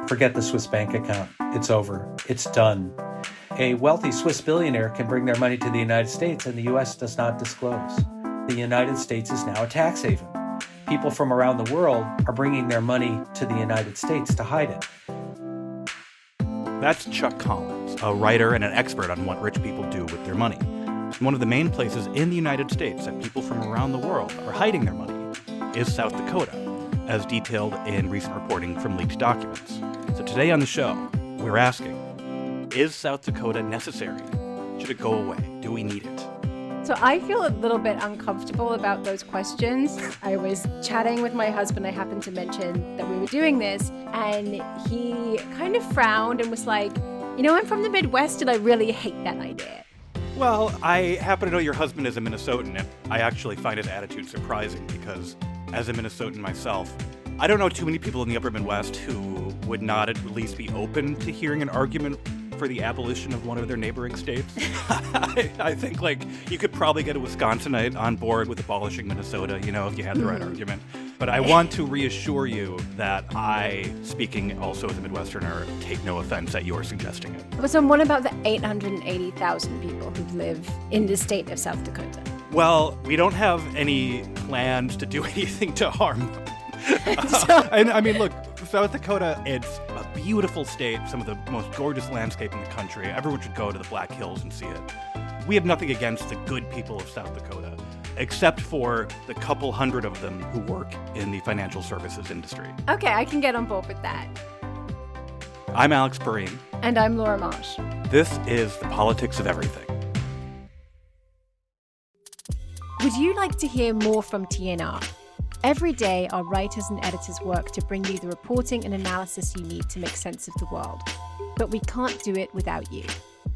Forget the Swiss bank account. It's over. It's done. A wealthy Swiss billionaire can bring their money to the United States, and the U.S. does not disclose. The United States is now a tax haven. People from around the world are bringing their money to the United States to hide it. That's Chuck Collins, a writer and an expert on what rich people do with their money. One of the main places in the United States that people from around the world are hiding their money is South Dakota, as detailed in recent reporting from leaked documents. So today on the show, we're asking, is South Dakota necessary? Should it go away? Do we need it? So I feel a little bit uncomfortable about those questions. I was chatting with my husband. I happened to mention that we were doing this, and he kind of frowned and was like, I'm from the Midwest and I really hate that idea. Well, I happen to know your husband is a Minnesotan, and I actually find his attitude surprising because as a Minnesotan myself, I don't know too many people in the upper Midwest who would not at least be open to hearing an argument for the abolition of one of their neighboring states. I think, you could probably get a Wisconsinite on board with abolishing Minnesota, if you had the right argument. But I want to reassure you that I, speaking also as a Midwesterner, take no offense at your suggesting it. But so what about the 880,000 people who live in the state of South Dakota? Well, we don't have any plans to do anything to harm them. And I mean, look, South Dakota, it's a beautiful state, some of the most gorgeous landscape in the country. Everyone should go to the Black Hills and see it. We have nothing against the good people of South Dakota, except for the couple hundred of them who work in the financial services industry. Okay, I can get on board with that. I'm Alex Pareene. And I'm Laura Marsh. This is The Politics of Everything. Would you like to hear more from TNR? Every day, our writers and editors work to bring you the reporting and analysis you need to make sense of the world. But we can't do it without you.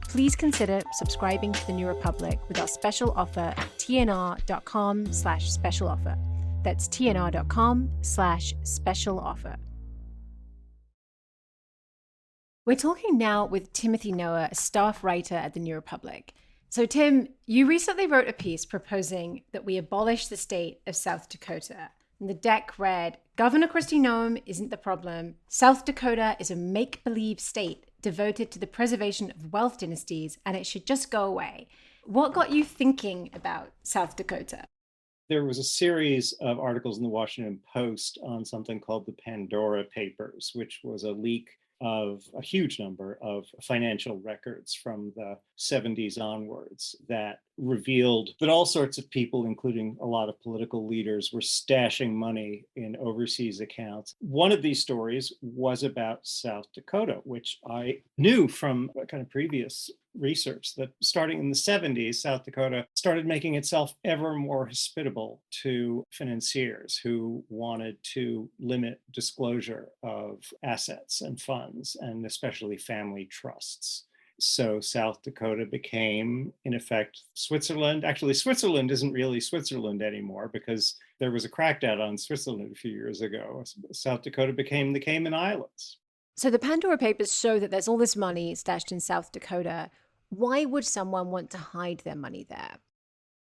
Please consider subscribing to The New Republic with our special offer at tnr.com/special offer. That's tnr.com/special offer. We're talking now with Timothy Noah, a staff writer at The New Republic. So, Tim, you recently wrote a piece proposing that we abolish the state of South Dakota. And the deck read, Governor Kristi Noem isn't the problem. South Dakota is a make-believe state devoted to the preservation of wealth dynasties, and it should just go away. What got you thinking about South Dakota? There was a series of articles in the Washington Post on something called the Pandora Papers, which was a leak of a huge number of financial records from the 70s onwards that revealed that all sorts of people, including a lot of political leaders, were stashing money in overseas accounts. One of these stories was about South Dakota, which I knew from a kind of previous research that starting in the 70s, South Dakota started making itself ever more hospitable to financiers who wanted to limit disclosure of assets and funds, and especially family trusts. So South Dakota became, in effect, Switzerland. Actually, Switzerland isn't really Switzerland anymore because there was a crackdown on Switzerland a few years ago. South Dakota became the Cayman Islands. So the Pandora Papers show that there's all this money stashed in South Dakota. Why would someone want to hide their money there?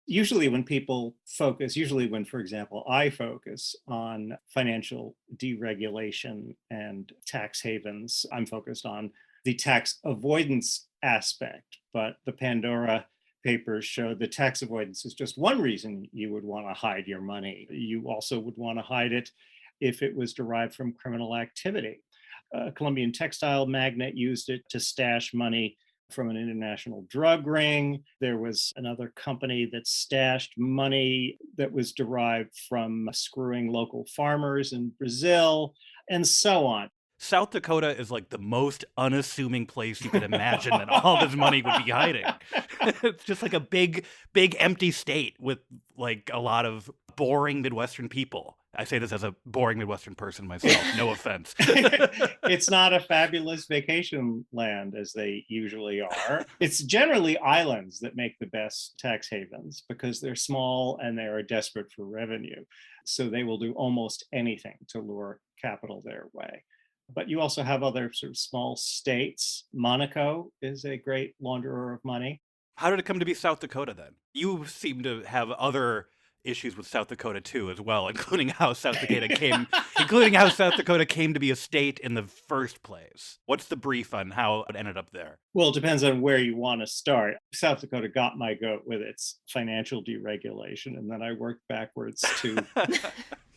Usually when people focus, for example, I focus on financial deregulation and tax havens, I'm focused on the tax avoidance aspect, but the Pandora Papers show that tax avoidance is just one reason you would want to hide your money. You also would want to hide it if it was derived from criminal activity. A Colombian textile magnate used it to stash money from an international drug ring. There was another company that stashed money that was derived from screwing local farmers in Brazil, and so on. South Dakota is like the most unassuming place you could imagine that all this money would be hiding. It's just like a big empty state with like a lot of boring Midwestern people. I say this as a boring Midwestern person myself, no offense. It's not a fabulous vacation land as they usually are. It's generally islands that make the best tax havens because they're small and they are desperate for revenue. So they will do almost anything to lure capital their way. But you also have other sort of small states. Monaco is a great launderer of money. How did it come to be South Dakota then? You seem to have other issues with South Dakota too, as well, including how South Dakota came to be a state in the first place. What's the brief on how it ended up there? Well, it depends on where you want to start. South Dakota got my goat with its financial deregulation, and then I worked backwards to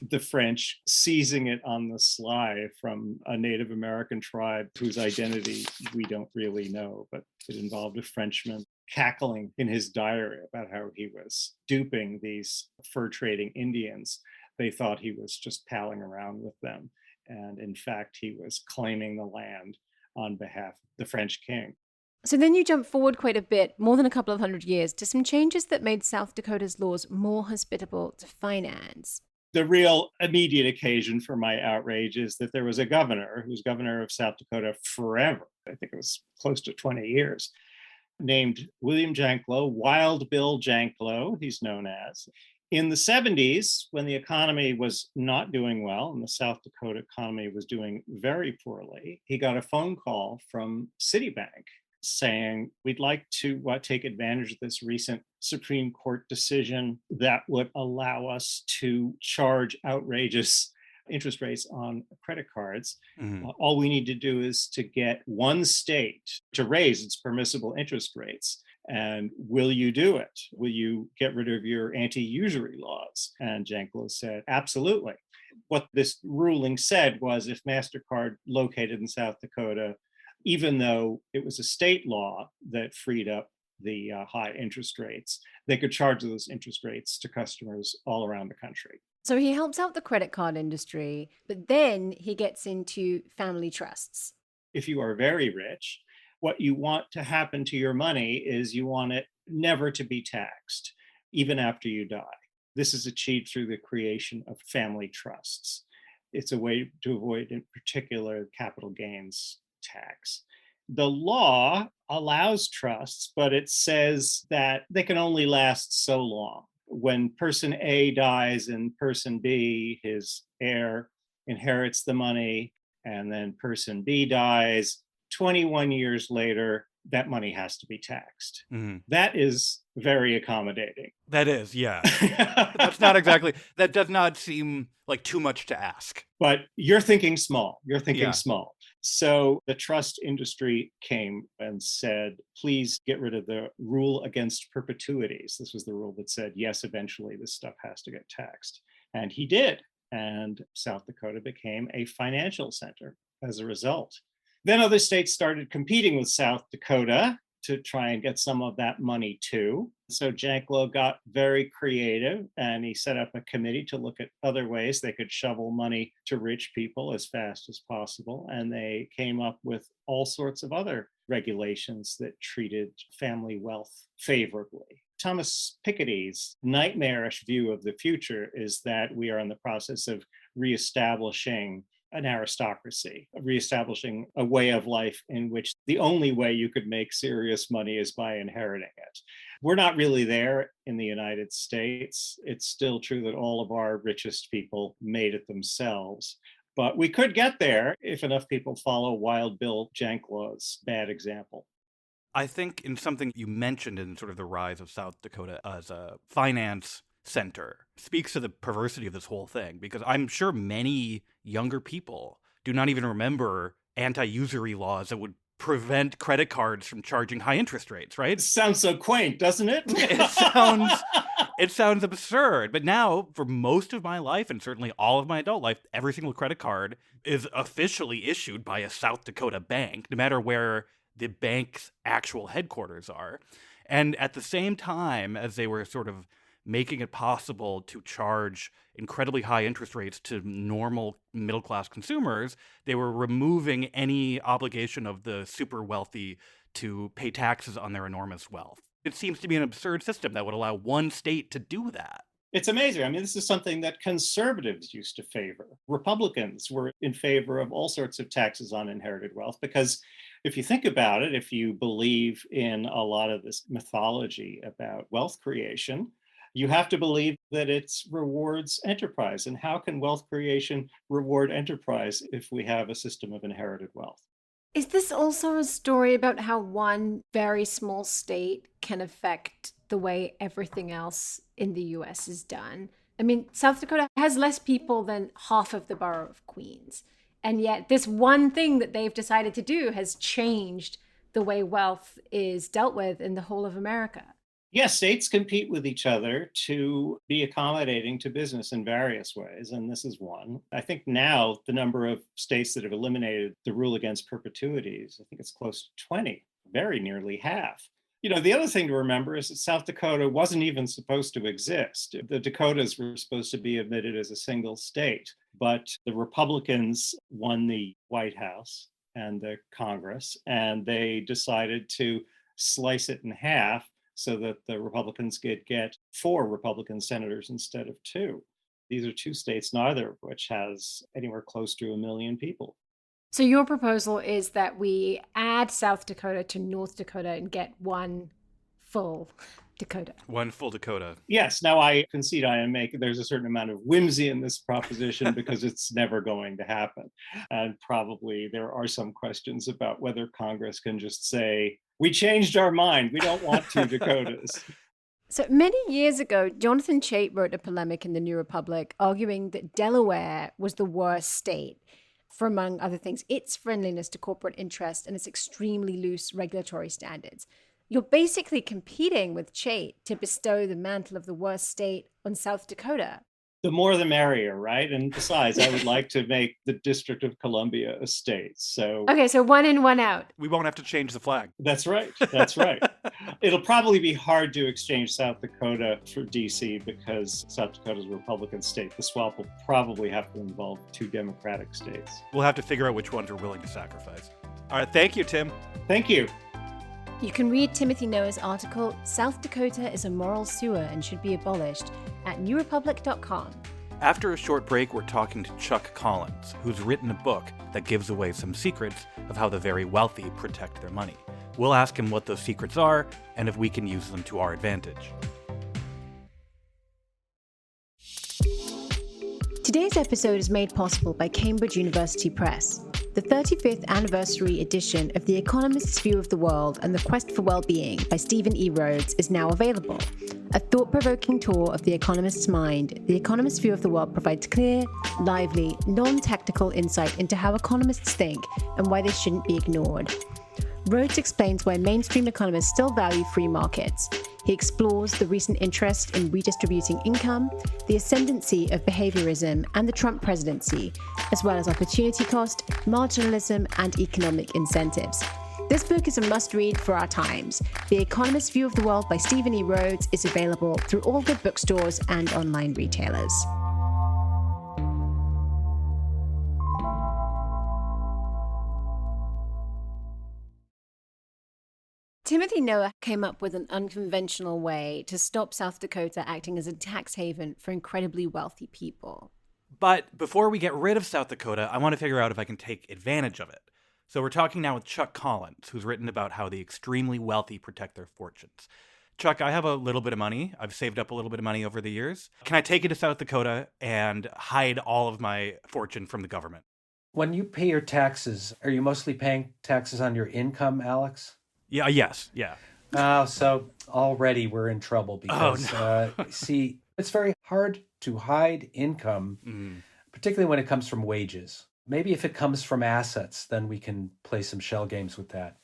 the French seizing it on the sly from a Native American tribe whose identity we don't really know, but it involved a Frenchman cackling in his diary about how he was duping these fur trading Indians. They thought he was just palling around with them. And in fact, he was claiming the land on behalf of the French king. So then you jump forward quite a bit, more than a couple of hundred years, to some changes that made South Dakota's laws more hospitable to finance. The real immediate occasion for my outrage is that there was a governor who was governor of South Dakota forever. I think it was close to 20 years, named William Janklow, Wild Bill Janklow, he's known as. In the 70s, when the economy was not doing well and the South Dakota economy was doing very poorly, he got a phone call from Citibank saying, we'd like to take advantage of this recent Supreme Court decision that would allow us to charge outrageous interest rates on credit cards. Mm-hmm. All we need to do is to get one state to raise its permissible interest rates. And will you do it? Will you get rid of your anti-usury laws? And Janklow said, absolutely. What this ruling said was if MasterCard located in South Dakota, even though it was a state law that freed up the high interest rates, they could charge those interest rates to customers all around the country. So he helps out the credit card industry, but then he gets into family trusts. If you are very rich, what you want to happen to your money is you want it never to be taxed, even after you die. This is achieved through the creation of family trusts. It's a way to avoid, in particular, capital gains tax. The law allows trusts, but it says that they can only last so long. When person A dies and person B, his heir, inherits the money, and then person B dies, 21 years later, that money has to be taxed. Mm-hmm. That is very accommodating. That is, yeah. That does not seem like too much to ask. But you're thinking small. Small. So the trust industry came and said, please get rid of the rule against perpetuities. This was the rule that said, yes, eventually this stuff has to get taxed. And he did. And South Dakota became a financial center as a result. Then other states started competing with South Dakota to try and get some of that money too. So Janklow got very creative and he set up a committee to look at other ways they could shovel money to rich people as fast as possible. And they came up with all sorts of other regulations that treated family wealth favorably. Thomas Piketty's nightmarish view of the future is that we are in the process of reestablishing an aristocracy, reestablishing a way of life in which the only way you could make serious money is by inheriting it. We're not really there in the United States. It's still true that all of our richest people made it themselves. But we could get there if enough people follow Wild Bill Janklow's bad example. I think in something you mentioned in sort of the rise of South Dakota as a finance center speaks to the perversity of this whole thing, because I'm sure many younger people do not even remember anti-usury laws that would prevent credit cards from charging high interest rates, right? It sounds so quaint, doesn't it? It sounds absurd. But now, for most of my life, and certainly all of my adult life, every single credit card is officially issued by a South Dakota bank, no matter where the bank's actual headquarters are. And at the same time as they were sort of making it possible to charge incredibly high interest rates to normal middle-class consumers, they were removing any obligation of the super wealthy to pay taxes on their enormous wealth. It seems to be an absurd system that would allow one state to do that. It's amazing. I mean, this is something that conservatives used to favor. Republicans were in favor of all sorts of taxes on inherited wealth because if you think about it, if you believe in a lot of this mythology about wealth creation, you have to believe that it rewards enterprise. And how can wealth creation reward enterprise if we have a system of inherited wealth? Is this also a story about how one very small state can affect the way everything else in the US is done. I mean, South Dakota has less people than half of the borough of Queens. And yet this one thing that they've decided to do has changed the way wealth is dealt with in the whole of America. Yes, states compete with each other to be accommodating to business in various ways, and this is one. I think now the number of states that have eliminated the rule against perpetuities, I think it's close to 20, very nearly half. The other thing to remember is that South Dakota wasn't even supposed to exist. The Dakotas were supposed to be admitted as a single state, but the Republicans won the White House and the Congress, and they decided to slice it in half so that the Republicans could get 4 Republican senators instead of 2. These are 2 states, neither of which has anywhere close to 1 million people. So your proposal is that we add South Dakota to North Dakota and get one full Dakota. One full Dakota. Yes. Now I concede there's a certain amount of whimsy in this proposition because it's never going to happen. And probably there are some questions about whether Congress can just say, we changed our mind. We don't want 2 Dakotas. So many years ago, Jonathan Chait wrote a polemic in the New Republic arguing that Delaware was the worst state for, among other things, its friendliness to corporate interest and its extremely loose regulatory standards. You're basically competing with Chait to bestow the mantle of the worst state on South Dakota. The more the merrier, right? And besides, I would like to make the District of Columbia a state. So okay, so 1 in, 1 out. We won't have to change the flag. That's right. That's right. It'll probably be hard to exchange South Dakota for DC because South Dakota's a Republican state. The swap will probably have to involve 2 Democratic states. We'll have to figure out which ones we're willing to sacrifice. All right. Thank you, Tim. Thank you. You can read Timothy Noah's article, South Dakota is a Moral Sewer and Should Be Abolished, at newrepublic.com. After a short break, we're talking to Chuck Collins, who's written a book that gives away some secrets of how the very wealthy protect their money. We'll ask him what those secrets are and if we can use them to our advantage. Today's episode is made possible by Cambridge University Press. The 35th anniversary edition of The Economist's View of the World and the Quest for Wellbeing by Stephen E. Rhodes is now available. A thought-provoking tour of The Economist's mind, The Economist's View of the World provides clear, lively, non-technical insight into how economists think and why they shouldn't be ignored. Rhodes explains why mainstream economists still value free markets. He explores the recent interest in redistributing income, the ascendancy of behaviorism and the Trump presidency, as well as opportunity cost, marginalism, and economic incentives. This book is a must-read for our times. The Economist's View of the World by Stephen E. Rhodes is available through all good bookstores and online retailers. Timothy Noah came up with an unconventional way to stop South Dakota acting as a tax haven for incredibly wealthy people. But before we get rid of South Dakota, I want to figure out if I can take advantage of it. So we're talking now with Chuck Collins, who's written about how the extremely wealthy protect their fortunes. Chuck, I have a little bit of money. I've saved up a little bit of money over the years. Can I take it to South Dakota and hide all of my fortune from the government? When you pay your taxes, are you mostly paying taxes on your income, Alex? Yeah, yes, yeah. Oh, so already we're in trouble because, see, it's very hard to hide income, particularly when it comes from wages. Maybe if it comes from assets, then we can play some shell games with that.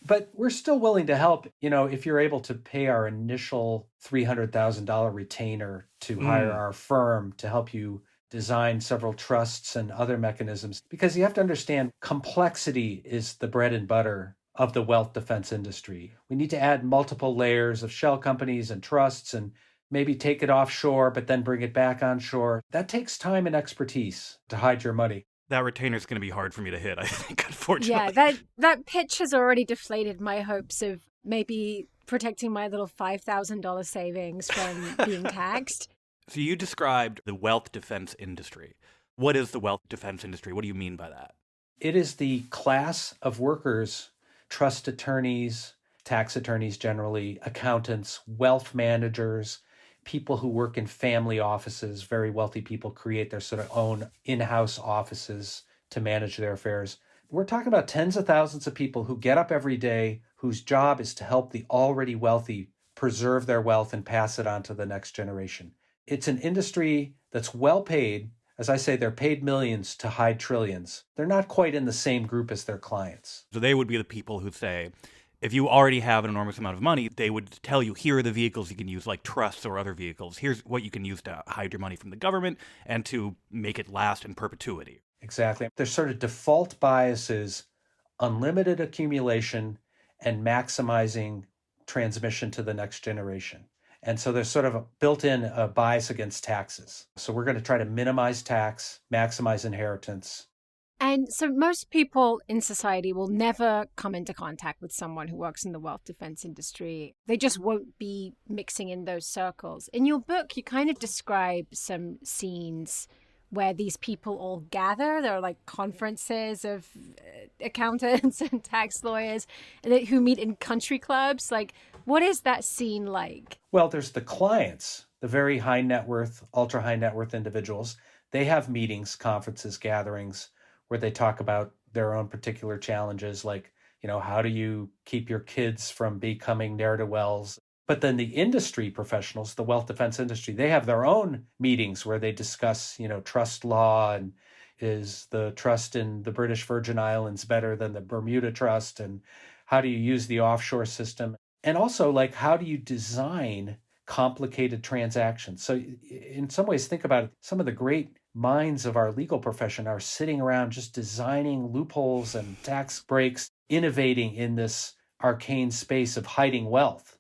But we're still willing to help, if you're able to pay our initial $300,000 retainer to hire our firm to help you design several trusts and other mechanisms. Because you have to understand, complexity is the bread and butter of the wealth defense industry. We need to add multiple layers of shell companies and trusts and maybe take it offshore, but then bring it back onshore. That takes time and expertise to hide your money. That retainer is going to be hard for me to hit, I think, unfortunately. Yeah, that pitch has already deflated my hopes of maybe protecting my little $5,000 savings from being taxed. So you described the wealth defense industry. What is the wealth defense industry? What do you mean by that? It is the class of workers, trust attorneys, tax attorneys generally, accountants, wealth managers, people who work in family offices. Very wealthy people create their sort of own in-house offices to manage their affairs. We're talking about tens of thousands of people who get up every day, whose job is to help the already wealthy preserve their wealth and pass it on to the next generation. It's an industry that's well paid. As I say, they're paid millions to hide trillions. They're not quite in the same group as their clients. So they would be the people who say, if you already have an enormous amount of money, they would tell you, here are the vehicles you can use, like trusts or other vehicles. Here's what you can use to hide your money from the government and to make it last in perpetuity. Exactly. Their sort of default bias is unlimited accumulation and maximizing transmission to the next generation. And so there's sort of a built-in bias against taxes. So we're going to try to minimize tax, maximize inheritance. And so most people in society will never come into contact with someone who works in the wealth defense industry. They just won't be mixing in those circles. In your book, you kind of describe some scenes where these people all gather. There are like conferences of accountants and tax lawyers who meet in country clubs. Like, what is that scene like? Well, there's the clients, the very high net worth, ultra high net worth individuals. They have meetings, conferences, gatherings where they talk about their own particular challenges, like, how do you keep your kids from becoming ne'er-do-wells? But then the industry professionals, the wealth defense industry, they have their own meetings where they discuss, trust law, and is the trust in the British Virgin Islands better than the Bermuda Trust? And how do you use the offshore system? And also, like, how do you design complicated transactions? So in some ways, think about it. Some of the great minds of our legal profession are sitting around just designing loopholes and tax breaks, innovating in this arcane space of hiding wealth.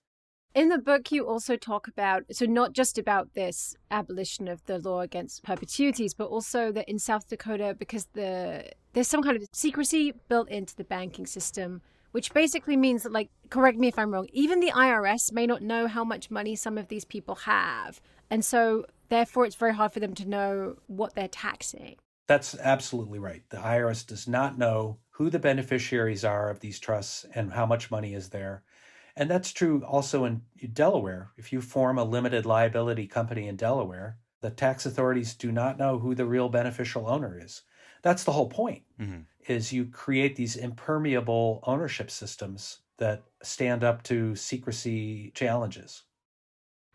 In the book, you also talk about, so not just about this abolition of the law against perpetuities, but also that in South Dakota, because there's some kind of secrecy built into the banking system, which basically means that, like, correct me if I'm wrong, even the IRS may not know how much money some of these people have. And so therefore, it's very hard for them to know what they're taxing. That's absolutely right. The IRS does not know who the beneficiaries are of these trusts and how much money is there. And that's true also in Delaware. If you form a limited liability company in Delaware, the tax authorities do not know who the real beneficial owner is. That's the whole point, is you create these impermeable ownership systems that stand up to secrecy challenges.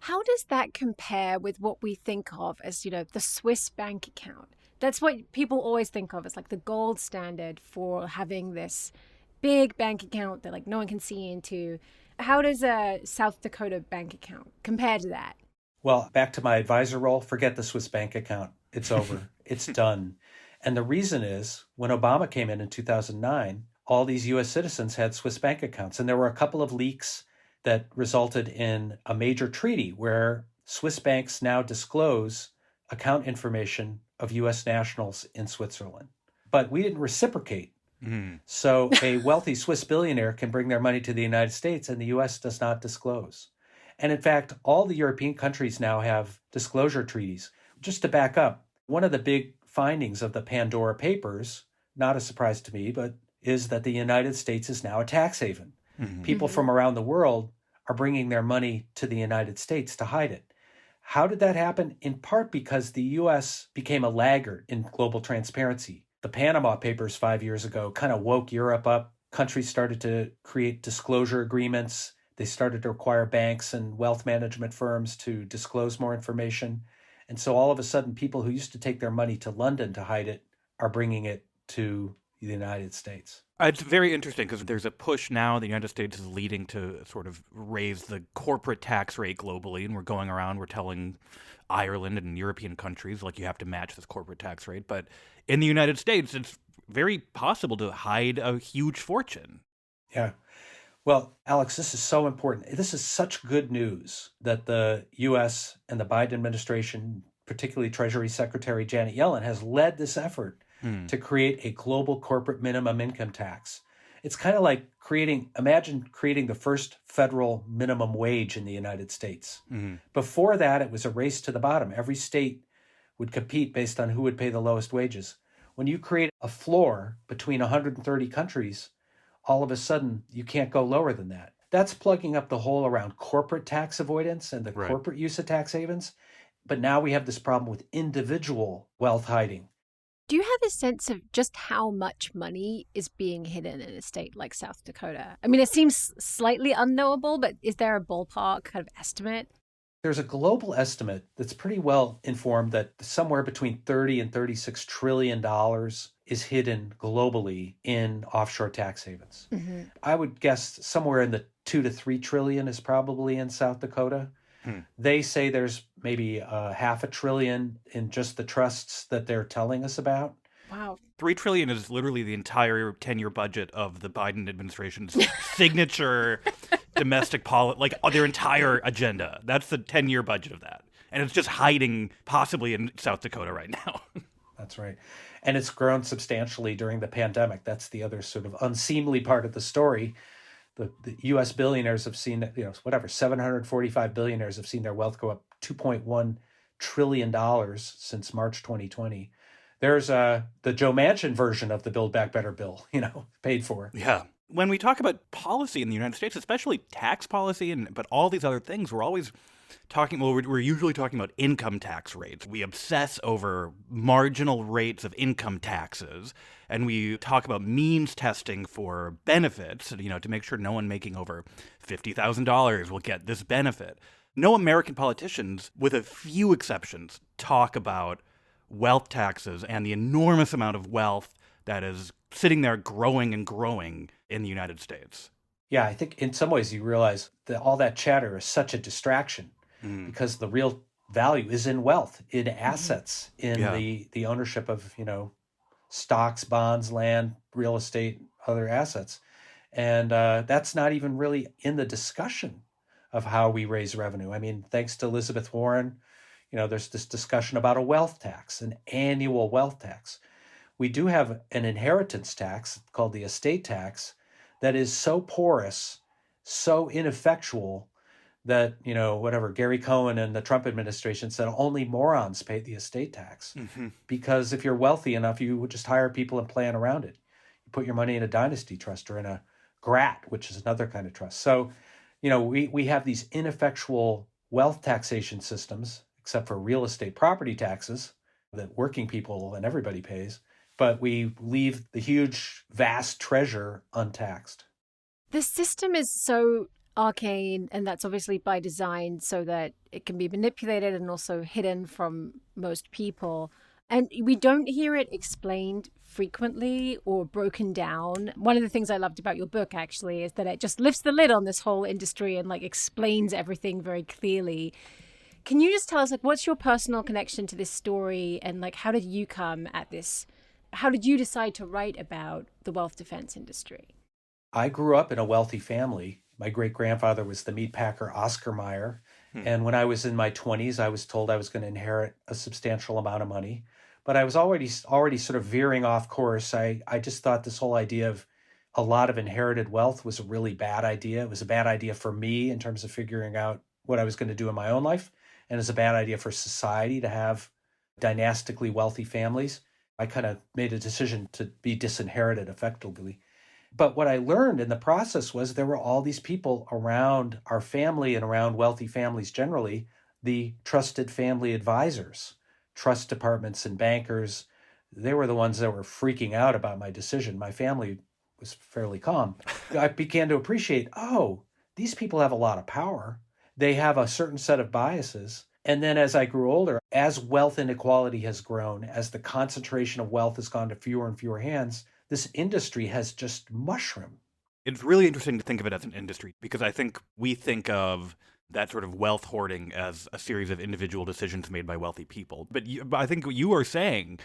How does that compare with what we think of as, the Swiss bank account? That's what people always think of as like the gold standard for having this big bank account that like no one can see into. How does a South Dakota bank account compare to that? Well, back to my advisor role, forget the Swiss bank account. It's over. It's done. And the reason is when Obama came in 2009, all these U.S. citizens had Swiss bank accounts. And there were a couple of leaks that resulted in a major treaty where Swiss banks now disclose account information of U.S. nationals in Switzerland. But we didn't reciprocate. So a wealthy Swiss billionaire can bring their money to the United States and the U.S. does not disclose. And in fact, all the European countries now have disclosure treaties. Just to back up, one of the big findings of the Pandora Papers, not a surprise to me, but is that the United States is now a tax haven. People from around the world are bringing their money to the United States to hide it. How did that happen? In part because the U.S. became a laggard in global transparency. The Panama Papers 5 years ago kind of woke Europe up. Countries started to create disclosure agreements. They started to require banks and wealth management firms to disclose more information. And so all of a sudden, people who used to take their money to London to hide it are bringing it to the United States. It's very interesting because there's a push now. The United States is leading to sort of raise the corporate tax rate globally. And we're going around, we're telling Ireland and European countries, like, you have to match this corporate tax rate. But in the United States, it's very possible to hide a huge fortune. Yeah. Well, Alex, this is so important. This is such good news that the U.S. and the Biden administration, particularly Treasury Secretary Janet Yellen, has led this effort to create a global corporate minimum income tax. It's kind of like imagine creating the first federal minimum wage in the United States. Before that, it was a race to the bottom. Every state would compete based on who would pay the lowest wages. When you create a floor between 130 countries, all of a sudden you can't go lower than that. That's plugging up the hole around corporate tax avoidance and the corporate use of tax havens. But now we have this problem with individual wealth hiding. Do you have a sense of just how much money is being hidden in a state like South Dakota? I mean, it seems slightly unknowable, but is there a ballpark kind of estimate? There's a global estimate that's pretty well informed that somewhere between 30 and $36 trillion is hidden globally in offshore tax havens. Mm-hmm. I would guess somewhere in the 2 to 3 trillion is probably in South Dakota. They say there's maybe half a trillion in just the trusts that they're telling us about. Wow. $3 trillion is literally the entire 10-year budget of the Biden administration's signature domestic policy, like their entire agenda. That's the 10-year budget of that. And it's just hiding possibly in South Dakota right now. That's right. And it's grown substantially during the pandemic. That's the other sort of unseemly part of the story. The U.S. billionaires have seen, 745 billionaires have seen their wealth go up $2.1 trillion since March 2020. There's the Joe Manchin version of the Build Back Better bill, paid for. Yeah. When we talk about policy in the United States, especially tax policy, but all these other things, we're always talking, we're usually talking about income tax rates. We obsess over marginal rates of income taxes, and we talk about means testing for benefits, to make sure no one making over $50,000 will get this benefit. No American politicians, with a few exceptions, talk about wealth taxes and the enormous amount of wealth that is sitting there growing and growing in the United States. Yeah, I think in some ways you realize that all that chatter is such a distraction because the real value is in wealth, in assets, in the ownership of, stocks, bonds, land, real estate, other assets. And that's not even really in the discussion of how we raise revenue. I mean, thanks to Elizabeth Warren, there's this discussion about a wealth tax, an annual wealth tax. We do have an inheritance tax called the estate tax that is so porous, so ineffectual that, Gary Cohn and the Trump administration said only morons pay the estate tax. Because if you're wealthy enough, you would just hire people and plan around it. You put your money in a dynasty trust or in a GRAT, which is another kind of trust. So, we have these ineffectual wealth taxation systems, except for real estate property taxes that working people and everybody pays. But we leave the huge, vast treasure untaxed. The system is so arcane, and that's obviously by design so that it can be manipulated and also hidden from most people. And we don't hear it explained frequently or broken down. One of the things I loved about your book, actually, is that it just lifts the lid on this whole industry and explains everything very clearly. Can you just tell us, what's your personal connection to this story, and how did you come at this? How did you decide to write about the wealth defense industry? I grew up in a wealthy family. My great-grandfather was the meat packer Oscar Mayer. And when I was in my 20s, I was told I was going to inherit a substantial amount of money. But I was already sort of veering off course. I just thought this whole idea of a lot of inherited wealth was a really bad idea. It was a bad idea for me in terms of figuring out what I was going to do in my own life. And it's a bad idea for society to have dynastically wealthy families. I kind of made a decision to be disinherited effectively. But what I learned in the process was there were all these people around our family and around wealthy families generally, the trusted family advisors, trust departments and bankers. They were the ones that were freaking out about my decision. My family was fairly calm. I began to appreciate, these people have a lot of power. They have a certain set of biases. And then as I grew older, as wealth inequality has grown, as the concentration of wealth has gone to fewer and fewer hands, this industry has just mushroomed. It's really interesting to think of it as an industry, because I think we think of that sort of wealth hoarding as a series of individual decisions made by wealthy people. But I think what you are saying,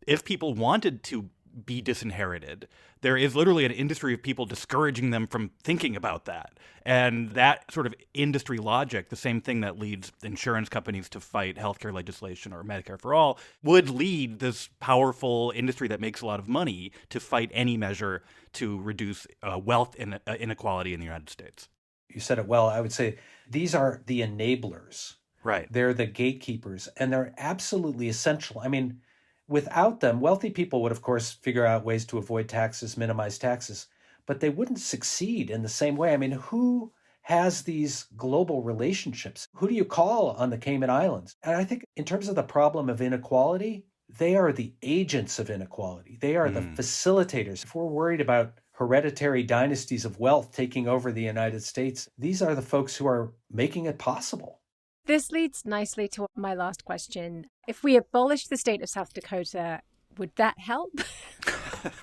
if people wanted to be disinherited, there is literally an industry of people discouraging them from thinking about that. And that sort of industry logic, the same thing that leads insurance companies to fight healthcare legislation or Medicare for all, would lead this powerful industry that makes a lot of money to fight any measure to reduce wealth inequality in the United States. You said it well. I would say these are the enablers. Right. They're the gatekeepers, and they're absolutely essential. I mean, without them, wealthy people would, of course, figure out ways to avoid taxes, minimize taxes, but they wouldn't succeed in the same way. I mean, who has these global relationships? Who do you call on the Cayman Islands? And I think in terms of the problem of inequality, They are the agents of inequality. They are the facilitators. If we're worried about hereditary dynasties of wealth taking over the United States, these are the folks who are making it possible. This leads nicely to my last question. If we abolish the state of South Dakota, would that help?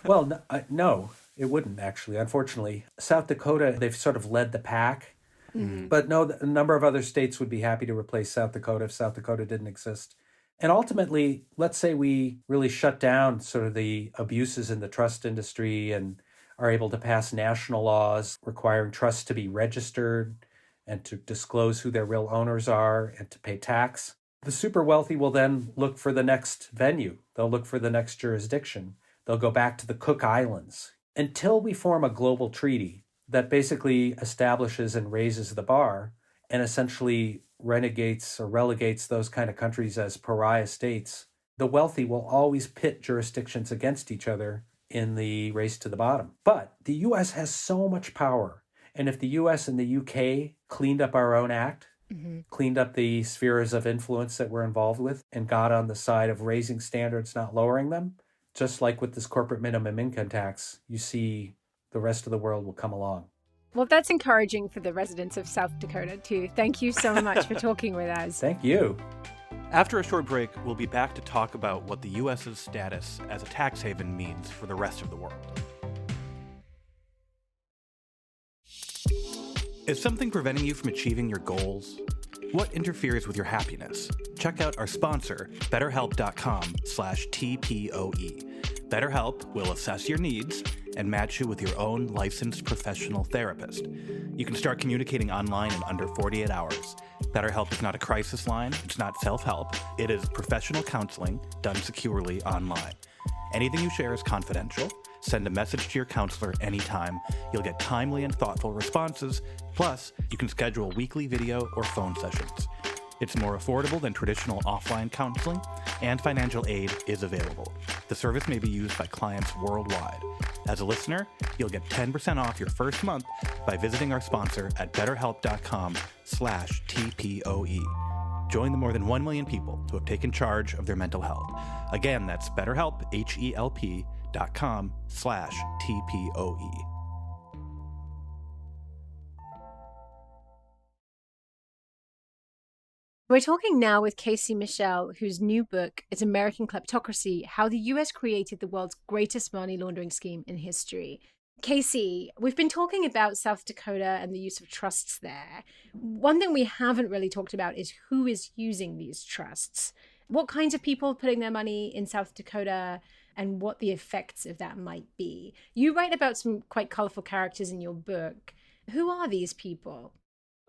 Well, no, it wouldn't actually. Unfortunately, South Dakota, they've sort of led the pack. But no, a number of other states would be happy to replace South Dakota if South Dakota didn't exist. And ultimately, let's say we really shut down sort of the abuses in the trust industry and are able to pass national laws requiring trusts to be registered and to disclose who their real owners are and to pay tax. The super wealthy will then look for the next venue. They'll look for the next jurisdiction. They'll go back to the Cook Islands. Until we form a global treaty that basically establishes and raises the bar and essentially renegates or relegates those kind of countries as pariah states, the wealthy will always pit jurisdictions against each other in the race to the bottom. But the U.S. has so much power. And if the U.S. and the U.K. cleaned up our own act, cleaned up the spheres of influence that we're involved with, and got on the side of raising standards, not lowering them, just like with this corporate minimum income tax, you see the rest of the world will come along. Well, that's encouraging for the residents of South Dakota, too. Thank you so much for talking with us. Thank you. After a short break, we'll be back to talk about what the U.S.'s status as a tax haven means for the rest of the world. Is something preventing you from achieving your goals? What interferes with your happiness? Check out our sponsor, BetterHelp.com/TPOE. BetterHelp will assess your needs and match you with your own licensed professional therapist. You can start communicating online in under 48 hours. BetterHelp is not a crisis line. It's not self-help. It is professional counseling done securely online. Anything you share is confidential. Send a message to your counselor anytime. You'll get timely and thoughtful responses. Plus, you can schedule weekly video or phone sessions. It's more affordable than traditional offline counseling, and financial aid is available. The service may be used by clients worldwide. As a listener, you'll get 10% off your first month by visiting our sponsor at BetterHelp.com/TPOE. Join the more than 1 million people who have taken charge of their mental health. Again, that's BetterHelp, HELP.com/TPOE. We're talking now with Casey Michel, whose new book is American Kleptocracy: How the U.S. Created the World's Greatest Money Laundering Scheme in History. Casey, we've been talking about South Dakota and the use of trusts there. One thing we haven't really talked about is who is using these trusts. What kinds of people are putting their money in South Dakota and what the effects of that might be. You write about some quite colorful characters in your book. Who are these people?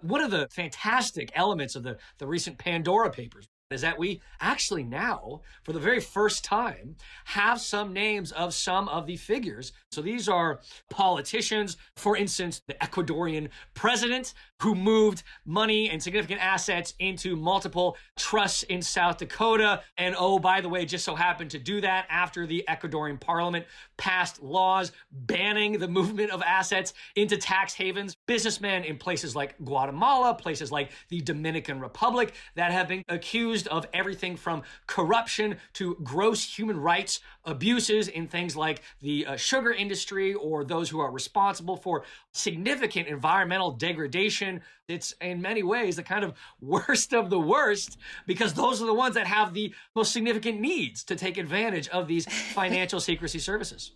One of the fantastic elements of the recent Pandora Papers is that we actually now, for the very first time, have some names of some of the figures. So these are politicians, for instance, the Ecuadorian president who moved money and significant assets into multiple trusts in South Dakota. And oh, by the way, just so happened to do that after the Ecuadorian parliament passed laws banning the movement of assets into tax havens. Businessmen in places like Guatemala, places like the Dominican Republic that have been accused of everything from corruption to gross human rights abuses in things like the sugar industry, or those who are responsible for significant environmental degradation. It's in many ways the kind of worst of the worst, because those are the ones that have the most significant needs to take advantage of these financial secrecy services.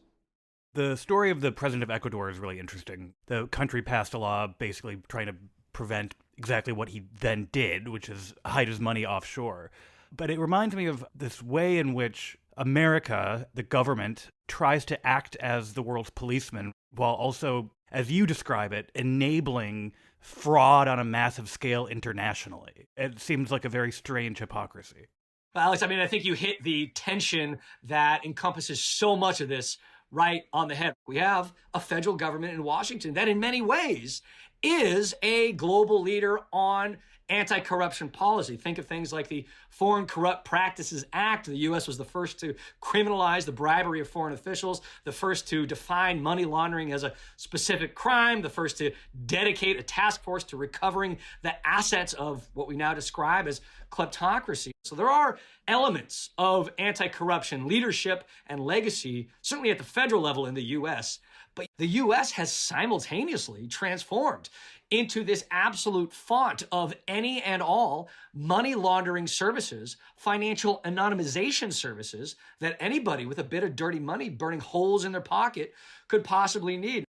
The story of the president of Ecuador is really interesting. The country passed a law basically trying to prevent exactly what he then did, which is hide his money offshore. But it reminds me of this way in which America, the government, tries to act as the world's policeman while also, as you describe it, enabling fraud on a massive scale internationally. It seems like a very strange hypocrisy. Alex, I mean, I think you hit the tension that encompasses so much of this right on the head. We have a federal government in Washington that in many ways is a global leader on anti-corruption policy. Think of things like the Foreign Corrupt Practices Act. The U.S. was the first to criminalize the bribery of foreign officials, the first to define money laundering as a specific crime, the first to dedicate a task force to recovering the assets of what we now describe as kleptocracy. So there are elements of anti-corruption leadership and legacy, certainly at the federal level in the U.S., but the U.S. has simultaneously transformed into this absolute font of any and all money laundering services, financial anonymization services that anybody with a bit of dirty money burning holes in their pocket could possibly need.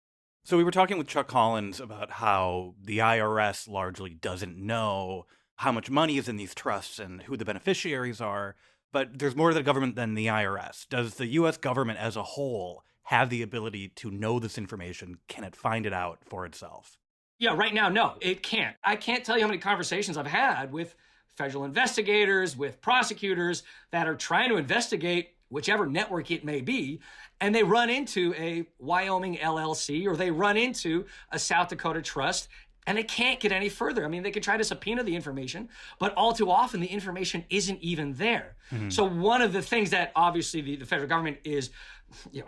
So we were talking with Chuck Collins about how the IRS largely doesn't know how much money is in these trusts and who the beneficiaries are, but there's more to the government than the IRS. Does the U.S. government as a whole have the ability to know this information? Can it find it out for itself? Yeah, right now, no, it can't. I can't tell you how many conversations I've had with federal investigators, with prosecutors that are trying to investigate whichever network it may be, and they run into a Wyoming LLC or they run into a South Dakota trust, and they can't get any further. I mean, they can try to subpoena the information, but all too often the information isn't even there. Mm-hmm. So one of the things that obviously the federal government is,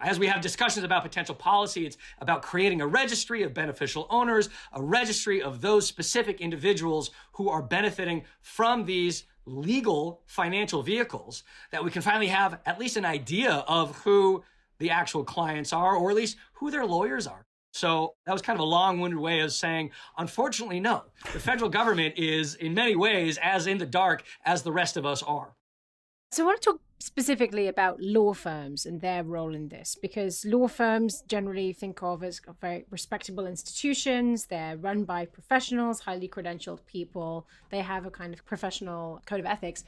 as we have discussions about potential policy, it's about creating a registry of beneficial owners, a registry of those specific individuals who are benefiting from these legal financial vehicles, that we can finally have at least an idea of who the actual clients are, or at least who their lawyers are. So that was kind of a long-winded way of saying, unfortunately, no. The federal government is in many ways as in the dark as the rest of us are. So I want to talk specifically about law firms and their role in this, because law firms generally think of as very respectable institutions. They're run by professionals, highly credentialed people. They have a kind of professional code of ethics.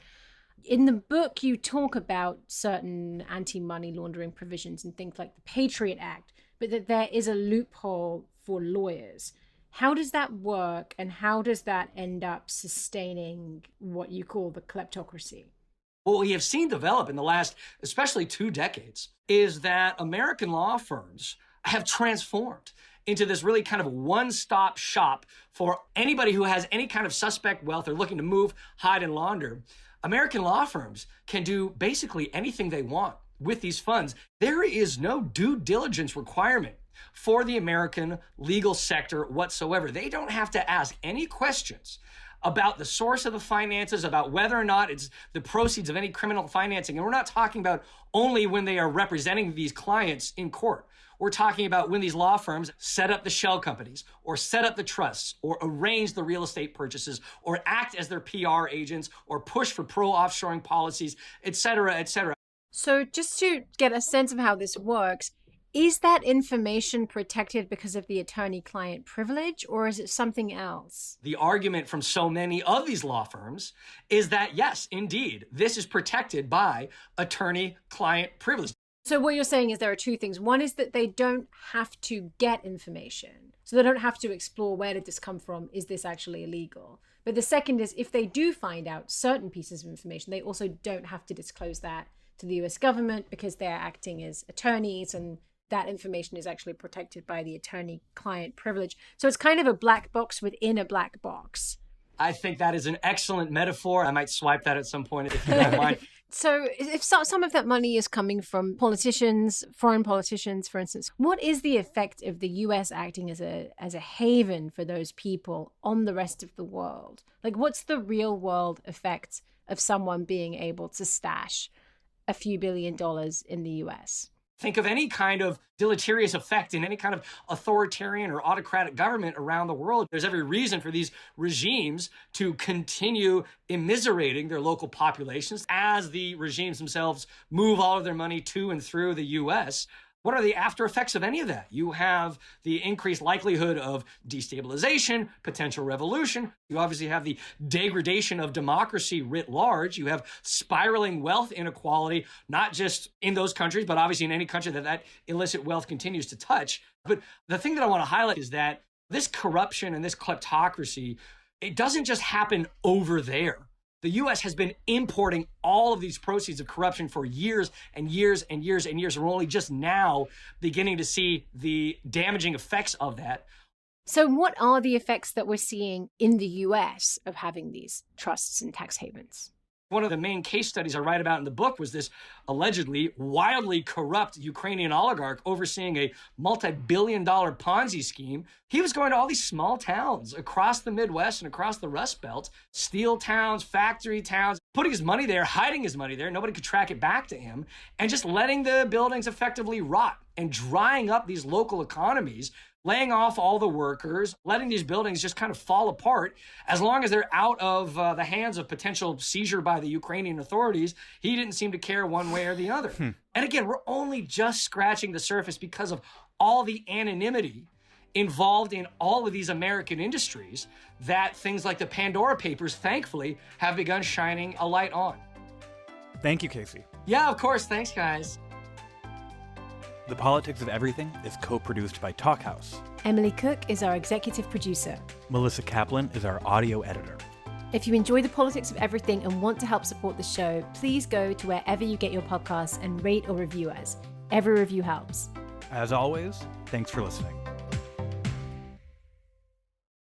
In the book, you talk about certain anti-money laundering provisions and things like the Patriot Act, but that there is a loophole for lawyers. How does that work, and how does that end up sustaining what you call the kleptocracy? What we have seen develop in the last, especially 2 decades, is that American law firms have transformed into this really kind of one-stop shop for anybody who has any kind of suspect wealth or looking to move, hide, and launder. American law firms can do basically anything they want with these funds. There is no due diligence requirement for the American legal sector whatsoever. They don't have to ask any questions about the source of the finances, about whether or not it's the proceeds of any criminal financing. And we're not talking about only when they are representing these clients in court. We're talking about when these law firms set up the shell companies or set up the trusts or arrange the real estate purchases or act as their PR agents or push for pro-offshoring policies, et cetera, et cetera. So just to get a sense of how this works, is that information protected because of the attorney-client privilege, or is it something else? The argument from so many of these law firms is that, yes, indeed, this is protected by attorney-client privilege. So what you're saying is there are 2 things. One is that they don't have to get information. So they don't have to explore, where did this come from? Is this actually illegal? But the second is, if they do find out certain pieces of information, they also don't have to disclose that to the US government because they're acting as attorneys, and that information is actually protected by the attorney-client privilege. So it's kind of a black box within a black box. I think that is an excellent metaphor. I might swipe that at some point if you don't mind. So if some of that money is coming from politicians, foreign politicians, for instance, what is the effect of the US acting as a haven for those people on the rest of the world? Like, what's the real world effect of someone being able to stash a few $1 billion in the US? Think of any kind of deleterious effect in any kind of authoritarian or autocratic government around the world. There's every reason for these regimes to continue immiserating their local populations as the regimes themselves move all of their money to and through the U.S. What are the after effects of any of that? You have the increased likelihood of destabilization, potential revolution. You obviously have the degradation of democracy writ large. You have spiraling wealth inequality, not just in those countries, but obviously in any country that illicit wealth continues to touch. But the thing that I want to highlight is that this corruption and this kleptocracy, it doesn't just happen over there. The U.S. has been importing all of these proceeds of corruption for years and years and years and years. And we're only just now beginning to see the damaging effects of that. So what are the effects that we're seeing in the US of having these trusts and tax havens? One of the main case studies I write about in the book was this allegedly wildly corrupt Ukrainian oligarch overseeing a multi-billion-dollar Ponzi scheme. He was going to all these small towns across the Midwest and across the Rust Belt, steel towns, factory towns, putting his money there, hiding his money there. Nobody could track it back to him, and just letting the buildings effectively rot and drying up these local economies, laying off all the workers, letting these buildings just kind of fall apart. As long as they're out of the hands of potential seizure by the Ukrainian authorities, he didn't seem to care one way or the other. And again, we're only just scratching the surface because of all the anonymity involved in all of these American industries that things like the Pandora Papers, thankfully, have begun shining a light on. Thank you, Casey. Yeah, of course. Thanks, guys. The Politics of Everything is co-produced by Talkhouse. Emily Cook is our executive producer. Melissa Kaplan is our audio editor. If you enjoy The Politics of Everything and want to help support the show, please go to wherever you get your podcasts and rate or review us. Every review helps. As always, thanks for listening.